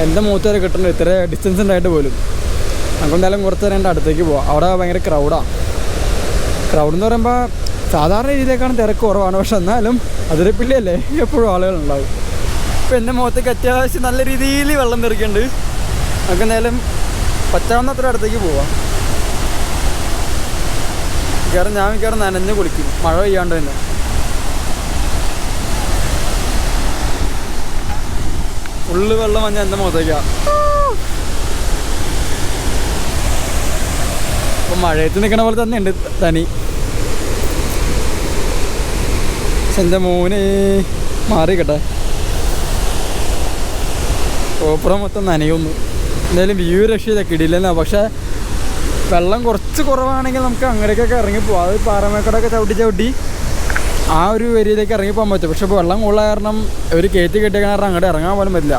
എൻ്റെ മൂത്ത് വരെ കിട്ടുന്നുണ്ട് ഇത്ര ഡിസ്റ്റൻസ് ഉണ്ടായിട്ട് പോലും. നമുക്ക് എന്തായാലും കുറച്ച് നേരം എൻ്റെ അടുത്തേക്ക് പോവാം. അവിടെ ഭയങ്കര ക്രൗഡാണ്. ക്രൗഡ് എന്ന് പറയുമ്പോൾ സാധാരണ രീതിയിലേക്കാണ് തിരക്ക് കുറവാണ്. പക്ഷെ എന്നാലും അതിരപ്പിള്ളിയല്ലേ എപ്പോഴും ആളുകളുണ്ടാവും. ഇപ്പം എൻ്റെ മുഖത്തേക്ക് അത്യാവശ്യം നല്ല രീതിയിൽ വെള്ളം തെറിക്കുന്നുണ്ട്. നമുക്ക് എന്തായാലും പറ്റാവുന്നത്ര അടുത്തേക്ക് പോവാം. കാരണം ഞാൻ മിക്കവാറും നനഞ്ഞ് കുളിക്കും മഴ പെയ്യാണ്ട് തന്നെ. ഫുള്ള് വെള്ളം വഞ്ഞാൽ എൻ്റെ മുഖത്തേക്കാണ്. അപ്പം മഴയത്ത് നിൽക്കണ പോലെ തന്നെ ഉണ്ട് തനി. എൻ്റെ മോന് മാറിക്കട്ടെ. ഓപ്പറം മൊത്തം നനയൊന്നു. എന്തായാലും വ്യൂ രക്ഷയില്ല, കിടില്ലെന്നാ. പക്ഷേ വെള്ളം കുറച്ച് കുറവാണെങ്കിൽ നമുക്ക് അങ്ങടേക്കൊക്കെ ഇറങ്ങിപ്പോവാം. അത് പാറമേക്കടൊക്കെ ചവിട്ടി ആ ഒരു ഏരിയയിലേക്ക് ഇറങ്ങിപ്പോകാൻ പറ്റും. പക്ഷെ ഇപ്പോൾ വെള്ളം കൂടുതൽ കാരണം ഒരു കയറ്റി കെട്ടിയ കാരണം അങ്ങോട്ട് ഇറങ്ങാൻ പോലും പറ്റില്ല.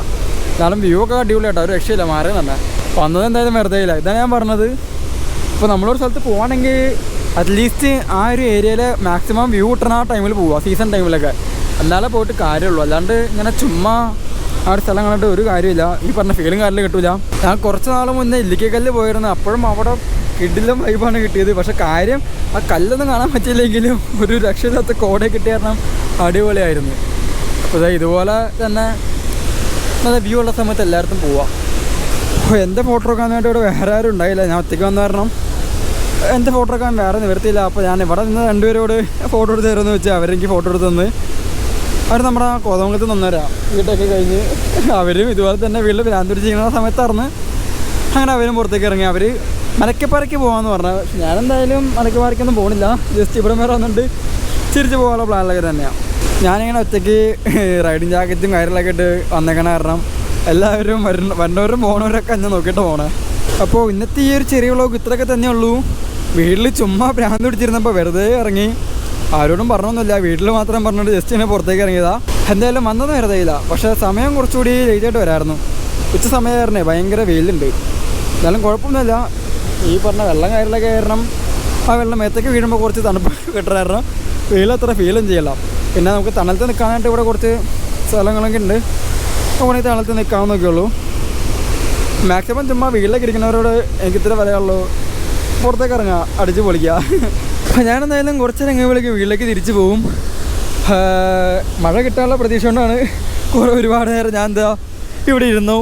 എന്നാലും വ്യൂ ഒക്കെ അടിപൊളിയാട്ടോ, ഒരു രക്ഷയില്ല, മാറി തന്നെ. വന്നത് എന്തായാലും വെറുതെ ഇല്ല. ഇതാണ് ഞാൻ പറഞ്ഞത്. ഇപ്പോൾ നമ്മളൊരു സ്ഥലത്ത് പോവുകയാണെങ്കിൽ അറ്റ്ലീസ്റ്റ് ആ ഒരു ഏരിയയിൽ മാക്സിമം വ്യൂ കിട്ടണ ആ ടൈമിൽ പോവുക, സീസൺ ടൈമിലൊക്കെ. എന്നാലേ പോയിട്ട് കാര്യമുള്ളൂ. അല്ലാണ്ട് ഇങ്ങനെ ചുമ്മാ ആ ഒരു സ്ഥലം കണ്ടിട്ട് ഒരു കാര്യമില്ല. ഈ പറഞ്ഞ ഫീലും കാര്യമില്ല കിട്ടില്ല. ഞാൻ കുറച്ച് നാൾ മുന്നേ ഇല്ലിക്കക്കല്ല് പോയിരുന്നു. അപ്പോഴും അവിടെ കിടിലം വൈബാണ് കിട്ടിയത്. പക്ഷെ കാര്യം ആ കല്ലൊന്നും കാണാൻ പറ്റിയില്ലെങ്കിലും ഒരു രക്ഷയില്ലാത്ത കോട കിട്ടിയ കാരണം അടിപൊളിയായിരുന്നു. അപ്പോൾ ഇതുപോലെ തന്നെ നല്ല വ്യൂ ഉള്ള സമയത്ത് എല്ലായിടത്തും പോവാം. അപ്പോൾ എൻ്റെ ഫോട്ടോ എടുക്കാനായിട്ട് ഇവിടെ വേറെ ആരും ഉണ്ടായില്ല. ഞാൻ ഒറ്റയ്ക്ക് വന്ന കാരണം എൻ്റെ ഫോട്ടോ എടുക്കാൻ വേറെ നിവർത്തിയില്ല. അപ്പോൾ ഞാൻ ഇവിടെ നിന്ന് രണ്ടുപേരോട് ഫോട്ടോ എടുത്ത് തരുമെന്ന് വെച്ചാൽ അവരെനിക്ക് ഫോട്ടോ എടുത്ത് തന്ന് അവർ നമ്മുടെ കോതമംഗലത്ത് നിന്നവരാണ്. വീട്ടൊക്കെ കഴിഞ്ഞ് അവരും ഇതുപോലെ തന്നെ വീട്ടിൽ ഭ്രാന്തുടി ചെയ്യുന്ന സമയത്തായിരുന്നു. അങ്ങനെ അവരും പുറത്തേക്ക് ഇറങ്ങി. അവർ മലക്കപ്പാറയ്ക്ക് പോകാമെന്ന് പറഞ്ഞു. പക്ഷെ ഞാനെന്തായാലും മലക്കപ്പാറയ്ക്കൊന്നും പോകണില്ല. ജസ്റ്റ് ഇവിടെ വരെ വന്നിട്ട് തിരിച്ച് പോകാനുള്ള പ്ലാനിലൊക്കെ തന്നെയാണ്. ഞാനിങ്ങനെ ഒറ്റയ്ക്ക് റൈഡിങ് ജാക്കറ്റും കാര്യങ്ങളൊക്കെ ഇട്ട് വന്നേക്കണ കാരണം എല്ലാവരും വരുന്നവരും പോകണവരൊക്കെ എന്നെ നോക്കിയിട്ട് പോകണേ. അപ്പോൾ ഇന്നത്തെ ഈ ഒരു ചെറിയ വ്ളോഗ് ഇത്രയൊക്കെ തന്നെയുള്ളൂ. വീട്ടിൽ ചുമ്മാ ഭ്രാന്ത് പിടിച്ചിരുന്നപ്പോൾ വെറുതെ ഇറങ്ങി. ആരോടും പറഞ്ഞൊന്നുമില്ല, വീട്ടിൽ മാത്രം പറഞ്ഞിട്ട് ജസ്റ്റ് ഇങ്ങനെ പുറത്തേക്ക് ഇറങ്ങിയതാണ്. എന്തായാലും വന്നത് വെറുതെ ഇല്ല. പക്ഷേ സമയം കുറച്ചുകൂടി ലേറ്റായിട്ട് വരാമായിരുന്നു. ഉച്ച സമയമായിരുന്നേ, ഭയങ്കര വെയിലുണ്ട്. എന്നാലും കുഴപ്പമൊന്നുമില്ല. ഈ പറഞ്ഞ വെള്ളം കാര്യങ്ങളൊക്കെ കാരണം ആ വെള്ളം മേത്തേക്ക് വീഴുമ്പോൾ കുറച്ച് തണുപ്പ് കിട്ടണമായിരുന്നു. വെയിലത്ര ഫീലും ചെയ്യலாம். പിന്നെ നമുക്ക് തണലത്ത് നിൽക്കാനായിട്ട് ഇവിടെ കുറച്ച് സ്ഥലങ്ങളൊക്കെ ഉണ്ട്. അപ്പോൾ ഈ തണലത്ത് നിൽക്കാമെന്നൊക്കെ ഉള്ളൂ. മാക്സിമം ചുമ്മാ വീട്ടിലേക്ക് ഇരിക്കുന്നവരോട് എനിക്ക് ഇത്ര പറയാനുള്ളൂ, പുറത്തേക്ക് ഇറങ്ങുക, അടിച്ച് പൊളിക്കുക. അപ്പോൾ ഞാനെന്തായാലും കുറച്ച് ഇറങ്ങിയപ്പോഴേക്കും വീട്ടിലേക്ക് തിരിച്ചു പോവും. മഴ കിട്ടാനുള്ള പ്രതീക്ഷ കൊണ്ടാണ് ഒരുപാട് നേരം ഞാൻ ഇവിടെ ഇരുന്നു.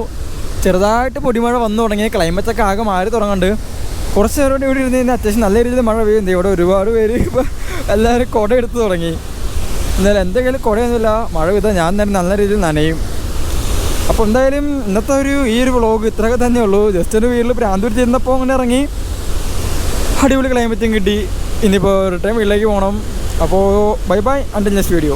ചെറുതായിട്ട് പൊടിമഴ വന്നു തുടങ്ങി. ക്ലൈമറ്റൊക്കെ ആകെ മാറി തുടങ്ങുന്നുണ്ട്. കുറച്ച് നേരം ഇവിടെ ഇരുന്ന് കഴിഞ്ഞാൽ അത്യാവശ്യം നല്ല രീതിയിൽ മഴ പെയ്യുന്നുണ്ട്. ഇവിടെ ഒരുപാട് പേര് ഇപ്പോൾ എല്ലാവരും കുട എടുത്ത് തുടങ്ങി. എന്നാലും എന്തെങ്കിലും കുടയൊന്നുമില്ല, മഴ പെയ്താൽ ഞാൻ തന്നെ നല്ല രീതിയിൽ നനയും. അപ്പോൾ എന്തായാലും ഇന്നത്തെ ഈ ഒരു വ്ളോഗ് ഇത്രയൊക്കെ തന്നെയുള്ളൂ. ജസ്റ്റ് ഒരു വീട്ടിൽ ഭ്രാന്ത് ചെന്നപ്പോൾ അങ്ങനെ ഇറങ്ങി, അടിപൊളി ക്ലൈമറ്റും കിട്ടി. ഇനിയിപ്പോൾ റിട്ടേൺ വീട്ടിലേക്ക് പോകണം. അപ്പോൾ bye bye, until next video.